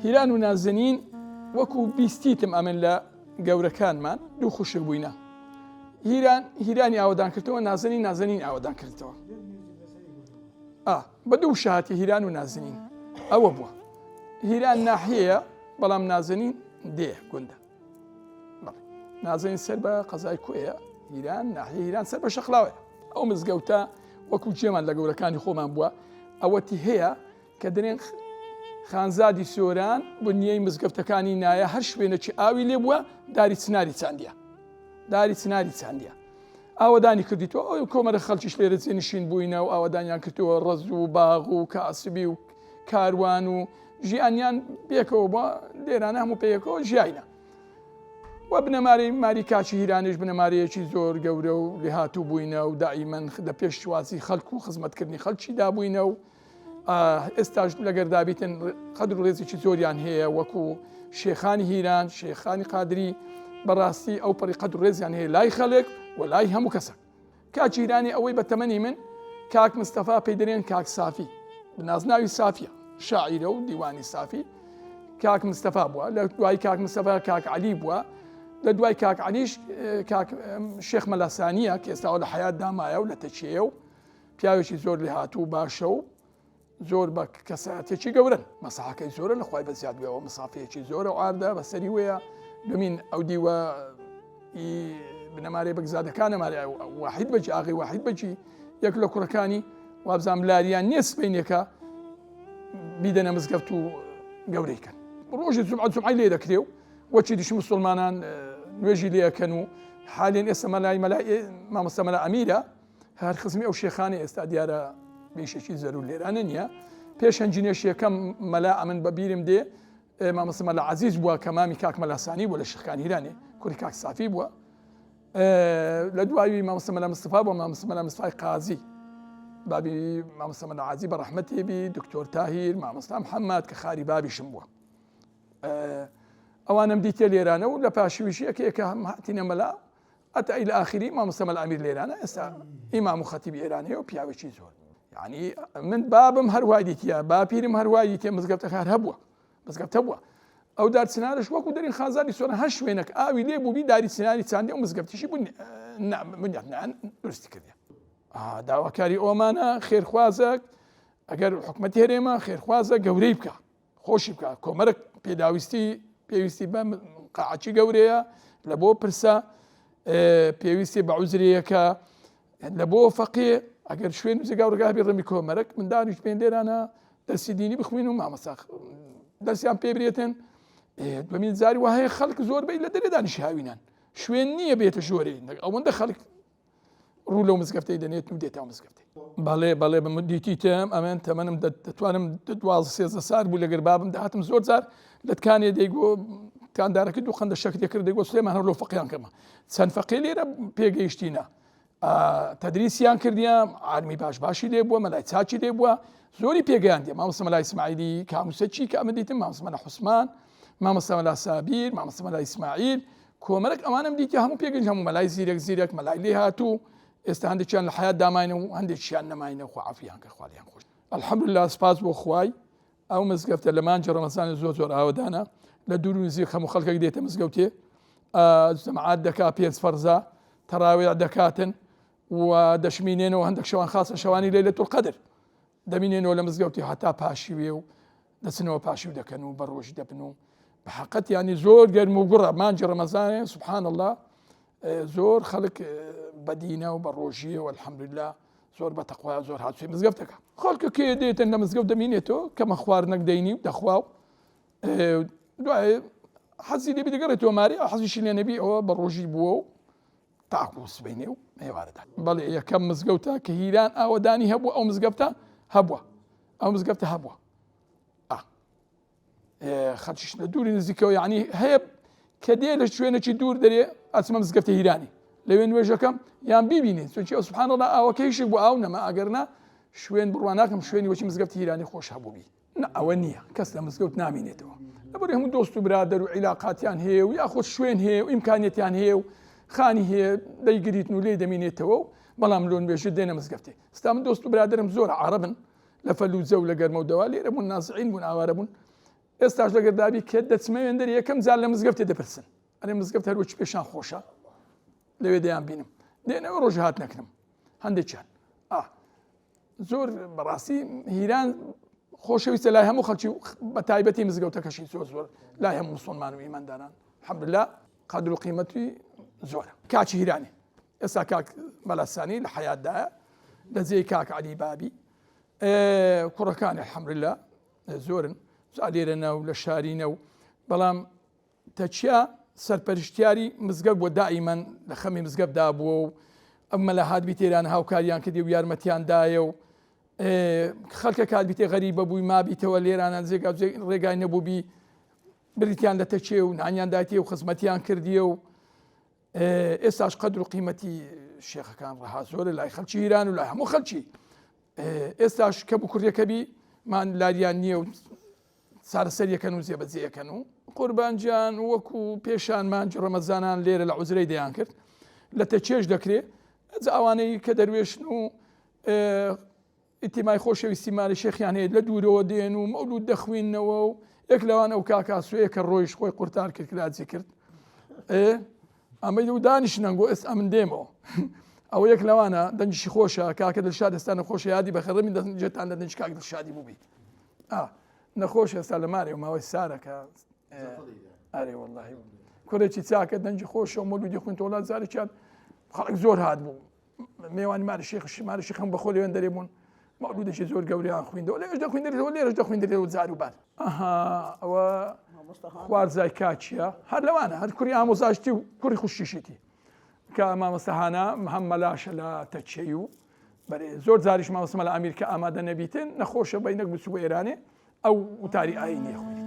هیران و نازنین وەکو بیستیتم ئەمن لە گەورەکانمان دوو خوشک بووینە. هیرانی ئاوادان کردەوە، نازنین ئاوادان کردەوە. بە دوو شاتی هیران و نازنین ئەوە بووە. هیران ناحەیە بەڵام نازنین دێ گوندە. نازنین سەر بە قەزای کوێیە، هیران ناحیە هیران سەر بە شەقلاوەیە. ئەو مزگەوتە وەکو جێمان لە گەورەکانی خۆمان بووە، ئەوەتی هەیە کە دەرێن خانزادی سۆران بنیەی مزگەفتەکانی نایە هەر شوێنەی ئاوی لێ بووە داری چناری چاندیە. ئاوەدانی کردیتەوە ئەو کۆمەرە خەڵکیش لێرە جێنشین بووینە و ئاوەدانیان کردەوە ڕەز و باغ و کاسبی و کاروان و ژیانیان پێکەوە بووە لێرانە هەموو پێیەکەوە ژیاینە. و بنەماری ماری کاچی هیرانیش بنەمارەیەکی زۆر گەورە و لێهاتوو بووینە و دائیمەن لە پێشوازی خەڵک و خزمەتکردنی خەڵکی دابووینە و ئێستاش لەگەردابیتن قەدر و ڕێزێکی زۆریان هەیە وەکو شێخانی هیران، شێخانی قادری بەڕاستی ئەو پەڕی قەدر و ڕێزیان هەیە لای خەڵک و لای هەموو کەسە. کاچی هیرانی ئەوەی بە تەمەنی من کاک مستەفا پێی دەرێن کاک سافی، بنازناوی سافیە، شاعیرە و دیوانی سافی. کاک مستەفا بووە، لە دوای کاک مستەفا کاک عەلی بووە، لە دوای کاک عەلیش کاک شێخ مەلاسانیە کە ئێستاوە لە حەیات دامایە و لە تەچیەیە و پیاوێکی زۆر لێهاتوو باشە و زۆر بە کەسایەتێکی گەورن، مەساحەکەی زۆرە لە خوای بەزیاد بێەوە، مەسافەیەکی زۆرە و ئاردا بەسەری وەیە. دومین ئەو دیوە بنەمارەی بەگزادەکانە مارە واحید بەجی ئاغی واحید بەجی یەک لە کوڕەکانی وابزان لاریان نییە سبەینێکە بیدەنە مزگەفت و گەورەیکەن. ڕۆژی جومعی لێ دەکرێ و وەچی دیش موسڵمانان نوێژی لێەکەن و حالێن ئێستا مەلای مامۆستا مەلا ئەمیرە هەر خزمی ئەو شێخانە ئێستا دیارە بێشێکی زەرور لێرانە نییە. پێش هەنجینێشیەکەم مەلا ئەمن بە بیرم دێ مامۆستا مەلا عەزیز بووە کە مامی کاک مەلاسانی بووە لە شێخەکانی هیرانێ، کوڕی کاک سافی بووە. لە دوایی مامۆستا مەلا مستەفا بووە، مامۆستا مەلا مستەفای قازی، بابی مامۆستا مەلا عەزی بەڕەحمەتێ بی، دکتۆر تاهیر، مامۆستا محەممەد کە خاری بابیشم بووە. ئەوانم دیتە لێرانە و لە پاشویشی یەکێکە هاتینە مەلا ئەتا ئیلە ئاخری مامۆستا مەلا ئەمیر لێرانە، ئێستا ئیمام و خەتیبی ئێرانەیە و پیاوێکی زۆر. یعنی من بابم هەروای دیتە، باپیرم هەروای دیتە مزگەفتە کار هەبووە، مزگەفتە بووە. ئەو دارچنارش وەکو دەرین خانزادی سۆران هەر شوێنێک ئاوی لێ بووبی داری چناری چاندی و مزگەفتیشی بوون درستی کردی. داواکاری ئەومانە خێرخوازە ئەگەر حکومەتی هەرێمە خێرخوازە گەورەی بکە، خۆشی بکە، کۆمەرەك پێویستی بە قاعەتی گەورەیە لە بۆ پرسە، پێویستی بە عوزرەیەکە لە بۆ فەقێ. ئەگەر شوێن زیگاورگا بێ ڕەمی کۆمەرەك من دانیش پێ لێرانە دەرسی دینی بخوێن و مامەسا دەرسیان پێ برێتن. دومین جاری وهەیە خەڵک زۆربەی لە دەرێ دانیشی هاوینان، شوێن نییە بێتە ژۆرەی ئەوەندە خەڵک ڕوو لەو مزگەفتەی دەنێت و دێتەوە مزگەفتەی. بەڵێ بە دیتیتم ئەمەن تەمەنم دەتوانم 12 سال بوو لەگەر بابم داهاتم زۆر جار لەتکانێ دەیگۆ تاندارەکە دوو خەندە شەک دەکرد دەیگۆ سلێمان هەر لەو فەقییان کەمە چەند فەقێ لێرە پێگەیشتینە. تەدریسیان کردیان، عالمی باشی لێ بووە، مەلای چاچی لێ بووە، زۆری پێگەیاندێ. مامۆستا مەلای ئیسماعیلی کاموسەچی کە ئەمە دیتم، مامۆستا مەلا حوسمان، مامۆستا مەلا سابیر، مامۆستا مەلای ئیسماعیل، کۆمەرەك ئەمانم دیتە هەموو پێگەنج، هەموو مەلای زیرەک مەلای لێ هاتوو. ئێستا هەندێکیان لە حەیات داماینە و هەندێکیان نەماینە و عەفویان کە خوالیان خۆش. الحەمدوللا سپاس بۆ خوای. ئەو مزگەفتە لە مانجی ڕەمەزانی زۆر ئاوەدانە، لە دوور و نزیک هەموو خەڵکێک دێتە مزگەوتێ، جەماعات دەکا، 5 فەرزە تەراویح دەکاتن و دەشمینێنەوە. هەندێک شەوان خاصە شەوانی لەیلەتول قەدر دەمینێنەوە لە مزگەوتی هەتا پاشیوێ و دەچنەوە پاشیو دەکەن و بەڕۆژ دەبن و بە حەقەت ینی زۆر گەرم و گوڕە مانجی ڕەمەزانێ سوبحان الله. زۆر خەڵک بەدینە و بە ڕۆژیە و الحەمدوللا زۆر بە تەقوا زۆر هاتووی مزگەفتەکە. خەڵکە کێ دێتن لە مزگەوت دەمینێتەوە کەمە خواردنەک دەینی و دەخوا و دوای حەزی لێبی دەگەڕێتەوە ماری حەزیشی لێ نەبی ئەوە بە ڕۆژی بووە و تاکو سبەینێ و مێوارەدا. بەڵێ یەکەم مزگەوتە کە هیران ئاوەدانی هەبووە، ئەو مزگەفتە هەبووە، ئەو مزگەفتە هەبووە. خەڵکیش لە دووری نزیکەوە یعنی هەیە کە دێ لە شوێنێکی دوور دەرێ ئەچمە مزگەفتە هیرانی لەوێ نوێژەکەم یان بیبینێت چونکی سوبحان الله ئاوەکەیشێک بۆ ئاو نەما ئەگەرنا شوێن بڕوا ناکەم شوێنی وەچی مزگەفتی هیرانی خۆش هەبووبی. ئەوە نییە، کەس لە مزگەوت نامینێتەوە، لەبەر هەموو دۆست و برادەر و عیلاقاتیان هەیە و یاخۆ شوێن هەیە و ئیمکانیەتیان هەیە و خانی هەیە دەیگریتن و لێ دەمینێتەوە و بەڵام لۆ نوێژە دێنە مزگەفتێ. ئێستا من دۆست و برادەرم زۆر عەرەبن لە فەلوجە و لە گەرمە و دەوا لێرە بوون، نازعین بوون، ئاوارە بوون. ئێستاش لەگەردابی کە دەچمەوێندەر یەکەم جار لە مزگەوتێ دەپرسن ئەرێ مزگەوت هەروەکی پێشان خۆشە لەوێ دەیان بینم دێنەوە ڕۆژ هات نەکرم هەندێکیان زۆر بەڕاستی هیران خۆشەویستە لای هەموو خەڵکی بە تایبەتی مزگەوتەکەشی زۆر لای هەموو موسڵمان و ئیمانداران الحەمدوللا قەدر و قیمەتی زۆرە کاکی هیرانی ئێستا کاک مەلاسانی لە حەیاتدایە لە جێی کاک عەلی بابی کوڕەکانی الحەمدوللا زۆرن لێرەنە و لە شارینە و بەڵام تەچیا سەرپەرشتیاری مزگەوت بۆ دائیمەن لە خەمی مزگەوتدا بووە و ئەمە لە هاتبی تێران هاوکاریان کردی و یارمەتیاندایە و خەڵکە کاتبیتێ غەریبە بووی مابیتەوە لێرانە ڕێگای نەبووبی بریتیان لە تەچێ و نانیاندایتێ و خزمەتیان کردیە و ئێستاش قەدر و قیمەتی شێخەکان ڕەها زۆرە لای خەڵکی ایران و لای هەموو خەڵکی ئێستاش کە بوو کوڕیەکەبی مان لاریان نییە و سارەسەریەکەن و زێبەجێیەکەن و قوربانجیان وەکو پێشان مانج ڕەمەزانان لێرە لە عوزرەی دەیان کرد لە تەچێش دەکرێت ئەوانەی کە دەروێشن و ئیتیمای خۆشەویستی مالی شێخیان هەیە لە دوورەوە دێن و مەولود دەخوێننەوە و یەک لەوان ئەو کاکاسوەیە کە ڕۆیش خۆی قورتار کرد کراجی کرد ئەمەی و دانیشتنەنگۆ ئێستا من دێمەوە ئەو یەک لەوانە دەنجشی خۆشە کاکە دڵشاد ئێستانە خۆشە یادی بەخەڕەمی دەجێتان لە دەنج کاک دڵشادی بووبی نەخۆش ئێستا لە مارێ و ماوەی سارەکە ئەرێ وەڵڵاهی کوڕێکی چاکە دەنجی خۆشە و مەولودی خوێن تۆڵات زارێکیان خەڵک زۆر هات بوو میێوانی ماری شێخی خەم بەخۆ لێوێن دەرێ بوون مەولودێکی زۆر گەوریان خوێندەوە لێرەش دەخوێندرێتەوە لێرەش دەخوێندرێت و جار و بار ئەوە خوارزای کاچیە هەر لەوانە هەر کوڕی ئامۆزاشتی و کوڕی خوشتیشیتی کە مامۆستاهانە هەم مەلاشە لە تەچەی و بەرێ زۆر جاریش مامۆستا مەلا ئەمیر کە ئامادە نەبیتن نەخۆشە بەینەک بچوو بە ئێرانێ ئەو وتاری ئاینیە خوێنیت